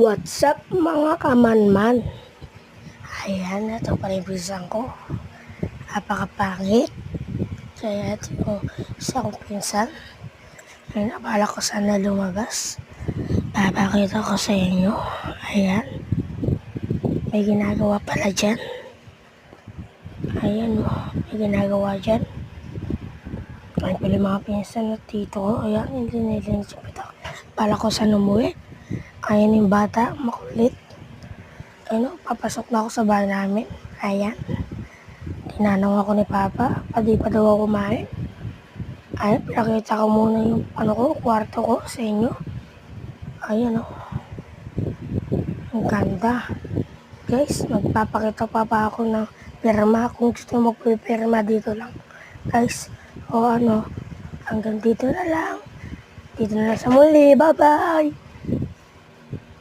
What's up mga kamanman? Ayan, ito pa rin pinsan ko. Napakapangit. Kaya ito yung isang pinsan. Ay, nabala ko sana lumabas. Papakita ko sa inyo. Ayan. May ginagawa pala dyan. Ayan o. May ginagawa dyan. Ayan pala yung mga pinsan at tito ko. Ayan, hindi nila siya. Bala ko sana umuwi. Ayan yung bata, makulit. Ayun, papasok na ako sa bahay namin. Ayan. Tinanong ako ni Papa, pwede pa daw ako kumain. Ayan, pinakita ko muna yung kwarto ko sa inyo. Ayan o. Ang ganda. Guys, magpapakita pa ako ng pirma. Kung gusto mo magpipirma dito lang. Guys, hanggang dito na lang. Dito na lang sa muli. Bye-bye!